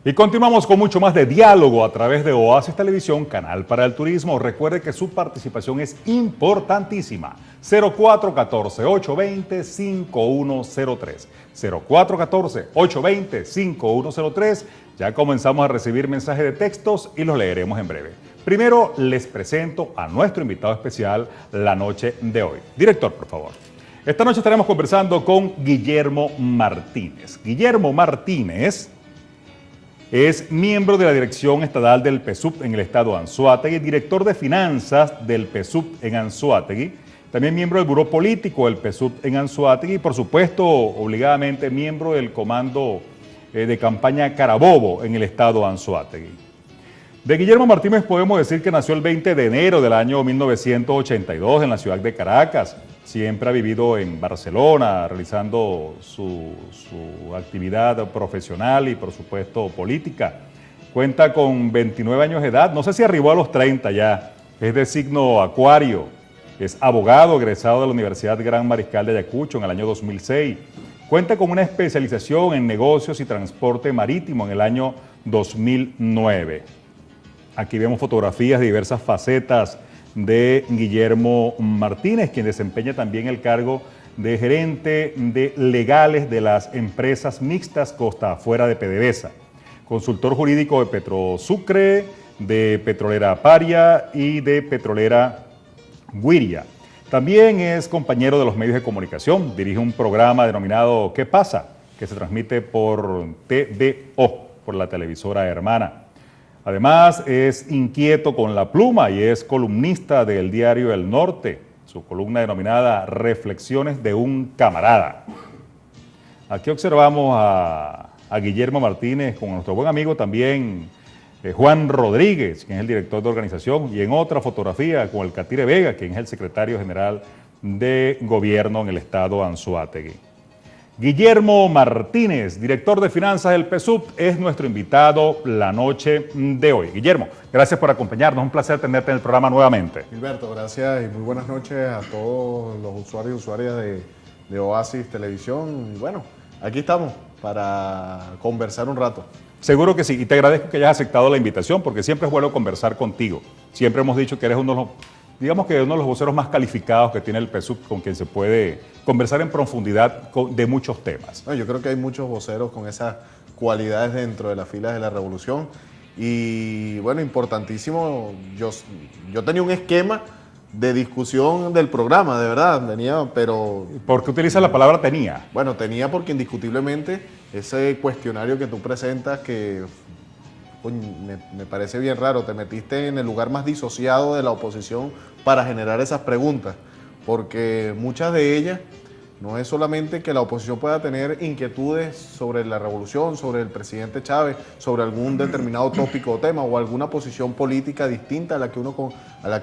Y continuamos con mucho más de diálogo a través de Oasis Televisión, Canal para el Turismo. Recuerde que su participación es importantísima. 0414-820-5103. 0414-820-5103. Ya comenzamos a recibir mensajes de textos y los leeremos en breve. Primero les presento a nuestro invitado especial la noche de hoy. Director, por favor. Esta noche estaremos conversando con Guillermo Martínez. Guillermo Martínez es miembro de la Dirección Estatal del PSUV en el estado Anzoátegui, director de finanzas del PSUV en Anzoátegui, también miembro del Buró Político del PSUV en Anzoátegui y, por supuesto, obligadamente miembro del Comando de Campaña Carabobo en el estado Anzoátegui. De Guillermo Martínez podemos decir que nació el 20 de enero del año 1982 en la ciudad de Caracas. Siempre ha vivido en Barcelona, realizando su actividad profesional y, por supuesto, política. Cuenta con 29 años de edad, no sé si arribó a los 30 ya. Es de signo Acuario, es abogado egresado de la Universidad Gran Mariscal de Ayacucho en el año 2006. Cuenta con una especialización en negocios y transporte marítimo en el año 2009. Aquí vemos fotografías de diversas facetas de Guillermo Martínez, quien desempeña también el cargo de gerente de legales de las empresas mixtas Costa Afuera de PDVSA, consultor jurídico de Petrosucre, de Petrolera Paria y de Petrolera Guiria. También es compañero de los medios de comunicación, dirige un programa denominado ¿Qué pasa?, que se transmite por TVO, por la televisora hermana. Además, es inquieto con la pluma y es columnista del Diario El Norte, su columna denominada Reflexiones de un camarada. Aquí observamos a Guillermo Martínez con nuestro buen amigo también Juan Rodríguez, quien es el director de organización, y en otra fotografía con el Catire Vega, quien es el secretario general de gobierno en el estado Anzoátegui. Guillermo Martínez, director de finanzas del PSUV, es nuestro invitado la noche de hoy. Guillermo, gracias por acompañarnos, un placer tenerte en el programa nuevamente. Gilberto, gracias y muy buenas noches a todos los usuarios y usuarias de Oasis Televisión. Y bueno, aquí estamos para conversar un rato. Seguro que sí, y te agradezco que hayas aceptado la invitación, porque siempre es bueno conversar contigo. Siempre hemos dicho que eres uno de los, digamos que uno de los voceros más calificados que tiene el PSUV, con quien se puede conversar en profundidad de muchos temas. No, yo creo que hay muchos voceros con esas cualidades dentro de las filas de la revolución. Y bueno, importantísimo, yo tenía un esquema de discusión del programa, de verdad, tenía, pero... ¿Por qué utilizas la palabra tenía? Bueno, tenía porque indiscutiblemente ese cuestionario que tú presentas que... me parece bien raro, te metiste en el lugar más disociado de la oposición para generar esas preguntas, porque muchas de ellas no es solamente que la oposición pueda tener inquietudes sobre la revolución, sobre el presidente Chávez, sobre algún determinado tópico o tema o alguna posición política distinta a la que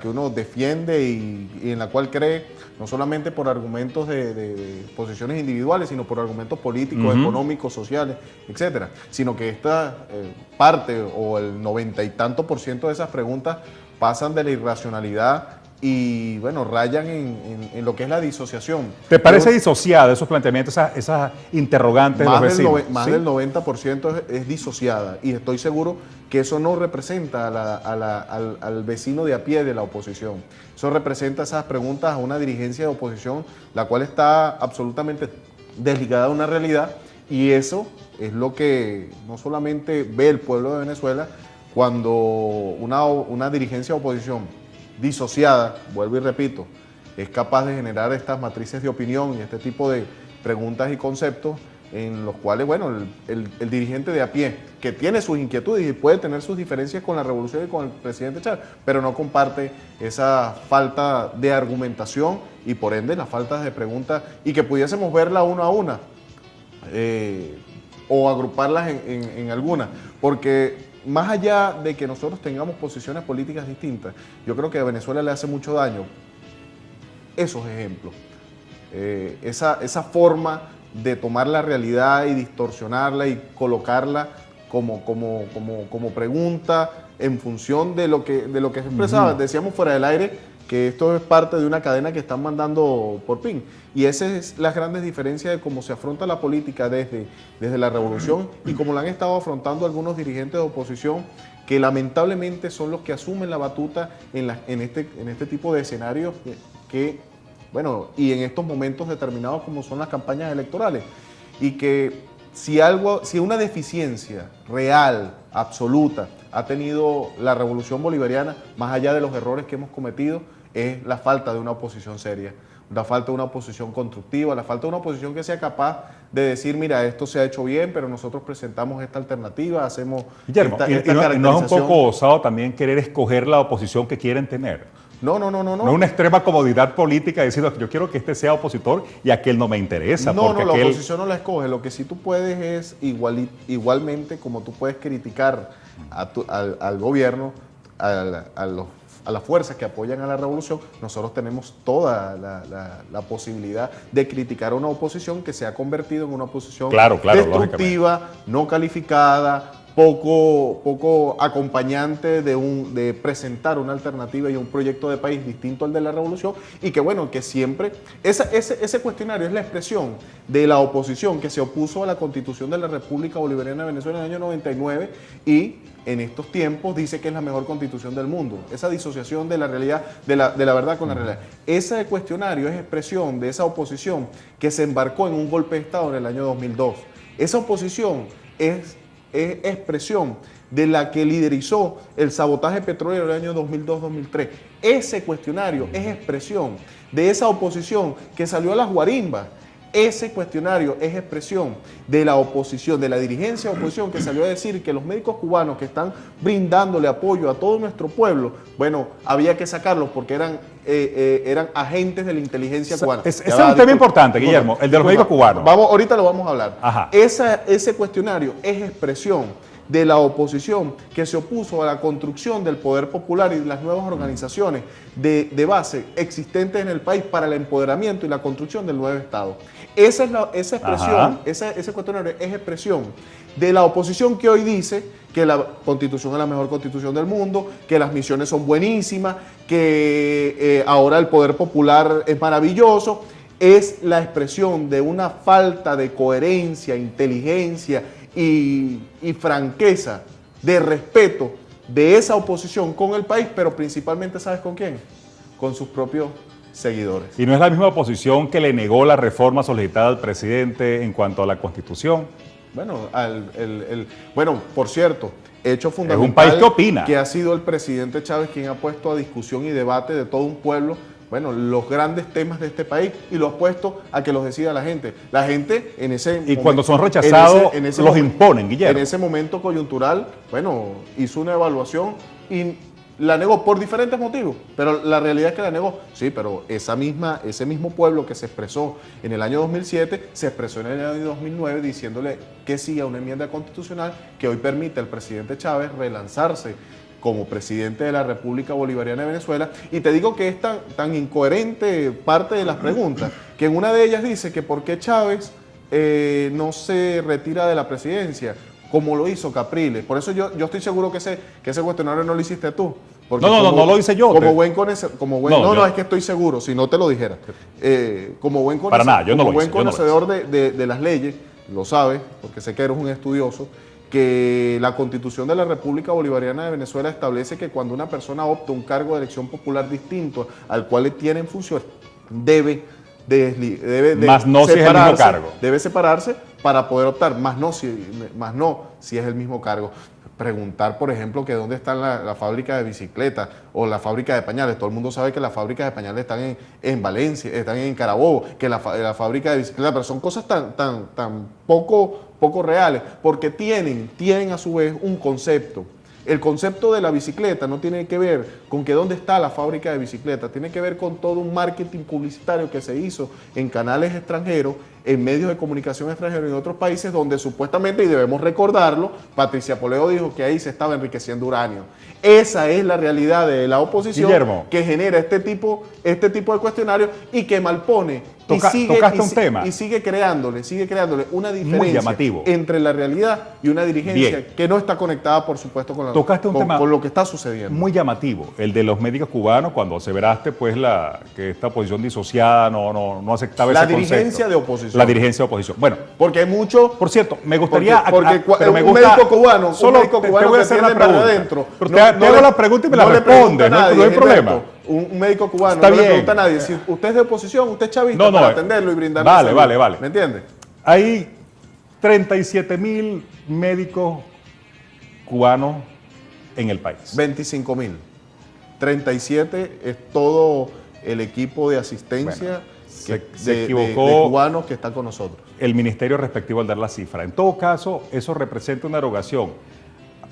uno defiende y en la cual cree, no solamente por argumentos de posiciones individuales, sino por argumentos políticos, económicos, sociales, etcétera, sino que esta parte o el 90 y tanto % de esas preguntas pasan de la irracionalidad y bueno, rayan en lo que es la disociación. ¿Te parece disociada esos planteamientos, esas interrogantes de los vecinos? Más ¿Sí? del 90% es disociada y estoy seguro que eso no representa al vecino de a pie de la oposición. Eso representa esas preguntas a una dirigencia de oposición, la cual está absolutamente desligada de una realidad, y eso es lo que no solamente ve el pueblo de Venezuela cuando una dirigencia de oposición disociada, vuelvo y repito, es capaz de generar estas matrices de opinión y este tipo de preguntas y conceptos en los cuales, bueno, el dirigente de a pie, que tiene sus inquietudes y puede tener sus diferencias con la revolución y con el presidente Chávez, pero no comparte esa falta de argumentación y por ende las faltas de preguntas, y que pudiésemos verla una a una o agruparlas en alguna, porque más allá de que nosotros tengamos posiciones políticas distintas, yo creo que a Venezuela le hace mucho daño esos ejemplos, esa forma de tomar la realidad y distorsionarla y colocarla como pregunta en función de lo que se expresaba. Decíamos fuera del aire que esto es parte de una cadena que están mandando por PIN. Y esa es la grandes diferencias de cómo se afronta la política desde la revolución y cómo la han estado afrontando algunos dirigentes de oposición que lamentablemente son los que asumen la batuta en este tipo de escenarios bueno, y en estos momentos determinados como son las campañas electorales. Y que si una deficiencia real, absoluta, ha tenido la revolución bolivariana, más allá de los errores que hemos cometido, es la falta de una oposición seria, la falta de una oposición constructiva, la falta de una oposición que sea capaz de decir, mira, esto se ha hecho bien, pero nosotros presentamos esta alternativa, hacemos Guillermo, esta ¿y no es un caracterización. poco osado también querer escoger la oposición que quieren tener? No. No es una extrema comodidad política decir, yo quiero que este sea opositor y aquel no me interesa. No, porque la aquel... oposición no la escoge. Lo que sí tú puedes es, igualmente como tú puedes criticar al gobierno, a las fuerzas que apoyan a la revolución, nosotros tenemos toda la posibilidad de criticar a una oposición que se ha convertido en una oposición destructiva, no calificada, poco acompañante de presentar una alternativa y un proyecto de país distinto al de la revolución, y que bueno, que siempre, ese cuestionario es la expresión de la oposición que se opuso a la Constitución de la República Bolivariana de Venezuela en el año 99 y en estos tiempos dice que es la mejor constitución del mundo. Esa disociación de la realidad, de la verdad con la realidad. Ese cuestionario es expresión de esa oposición que se embarcó en un golpe de Estado en el año 2002. Esa oposición es expresión de la que liderizó el sabotaje petrolero del año 2002-2003. Ese cuestionario es expresión de esa oposición que salió a las guarimbas. Ese cuestionario es expresión de la oposición, de la dirigencia de oposición que salió a decir que los médicos cubanos que están brindándole apoyo a todo nuestro pueblo, bueno, había que sacarlos porque eran agentes de la inteligencia cubana. Ese es un tema importante, Guillermo, el de los médicos cubanos. Ahorita lo vamos a hablar. Ajá. Ese cuestionario es expresión de la oposición que se opuso a la construcción del poder popular y de las nuevas organizaciones de base existentes en el país para el empoderamiento y la construcción del nuevo Estado. Esa expresión, ese cuestionario es expresión de la oposición que hoy dice que la Constitución es la mejor Constitución del mundo, que las misiones son buenísimas, que ahora el poder popular es maravilloso. Es la expresión de una falta de coherencia, inteligencia y franqueza, de respeto de esa oposición con el país, pero principalmente, ¿sabes con quién? Con sus propios seguidores. ¿Y no es la misma oposición que le negó la reforma solicitada al presidente en cuanto a la Constitución? Bueno, por cierto, hecho fundamental es un país que opina, que ha sido el presidente Chávez quien ha puesto a discusión y debate de todo un pueblo, bueno, los grandes temas de este país, y lo ha puesto a que los decida la gente. La gente en ese momento... Y cuando son rechazados, los imponen, Guillermo. En ese momento coyuntural, bueno, hizo una evaluación y la negó por diferentes motivos, pero la realidad es que la negó. Sí, pero ese mismo pueblo que se expresó en el año 2007, se expresó en el año 2009 diciéndole que sí a una enmienda constitucional que hoy permite al presidente Chávez relanzarse como presidente de la República Bolivariana de Venezuela. Y te digo que es tan incoherente parte de las preguntas, que en una de ellas dice que por qué Chávez no se retira de la presidencia, como lo hizo Capriles. Por eso yo estoy seguro que ese cuestionario no lo hiciste tú. No lo hice yo. Es que estoy seguro, si no te lo dijera. Como buen conocedor de las leyes, lo sabes, porque sé que eres un estudioso, que la Constitución de la República Bolivariana de Venezuela establece que cuando una persona opta un cargo de elección popular distinto al cual le tienen función, debe más no si es el mismo cargo. Debe separarse para poder optar, más no si es el mismo cargo. Preguntar, por ejemplo, que dónde está la fábrica de bicicletas o la fábrica de pañales. Todo el mundo sabe que las fábricas de pañales están en Valencia, están en Carabobo, que la fábrica de bicicletas, pero son cosas tan poco reales, porque tienen a su vez un concepto. El concepto de la bicicleta no tiene que ver con que dónde está la fábrica de bicicletas, tiene que ver con todo un marketing publicitario que se hizo en canales extranjeros en medios de comunicación extranjeros y en otros países donde supuestamente, y debemos recordarlo, Patricia Poleo dijo que ahí se estaba enriqueciendo uranio. Esa es la realidad de la oposición, Guillermo, que genera este tipo de cuestionarios y que malpone y sigue creándole una diferencia entre la realidad y una dirigencia que no está conectada, por supuesto, con lo que está sucediendo. Muy llamativo, el de los médicos cubanos, cuando aseveraste pues que esta oposición disociada no aceptaba ese concepto. La dirigencia de oposición. La dirigencia de oposición. Bueno, porque hay mucho... Por cierto, me gustaría... un médico cubano te voy a hacer la pregunta adentro. Te hago la pregunta y me la responde, no hay problema. Un médico cubano Está no bien. le pregunta a nadie si usted es de oposición, usted es chavista, para atenderlo y brindarle Vale. ¿Me entiende? Hay 37.000 médicos cubanos en el país. 25.000. 37 es todo el equipo de asistencia se de cubanos que está con nosotros. El ministerio respectivo al dar la cifra. En todo caso, eso representa una erogación,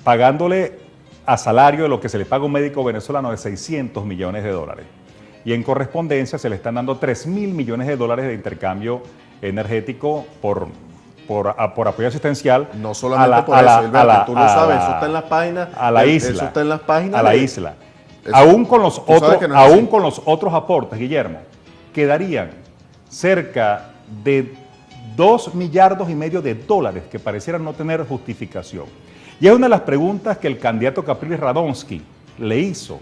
pagándole a salario de lo que se le paga a un médico venezolano de $600 millones. Y en correspondencia se le están dando $3.000 millones de intercambio energético por apoyo asistencial. No solamente por eso, Gilberto, tú lo sabes, eso está en las páginas. A la isla. Eso está en las páginas. A la isla. Aún con los otros aportes, Guillermo, quedarían cerca de $2,5 millardos que parecieran no tener justificación. Y es una de las preguntas que el candidato Capriles Radonsky le hizo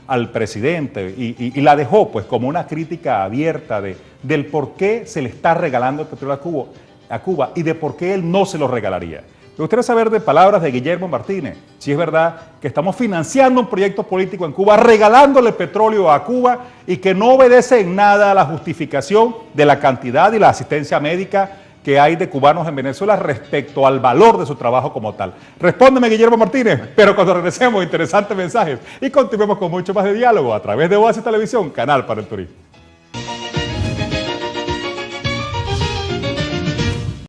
al presidente y la dejó pues como una crítica abierta del por qué se le está regalando el petróleo a Cuba y de por qué él no se lo regalaría. Me gustaría saber de palabras de Guillermo Martínez si es verdad que estamos financiando un proyecto político en Cuba, regalándole petróleo a Cuba y que no obedece en nada a la justificación de la cantidad y la asistencia médica que hay de cubanos en Venezuela respecto al valor de su trabajo como tal. Respóndeme, Guillermo Martínez, pero cuando regresemos, interesantes mensajes y continuemos con mucho más de diálogo a través de Oasis Televisión, canal para el turismo.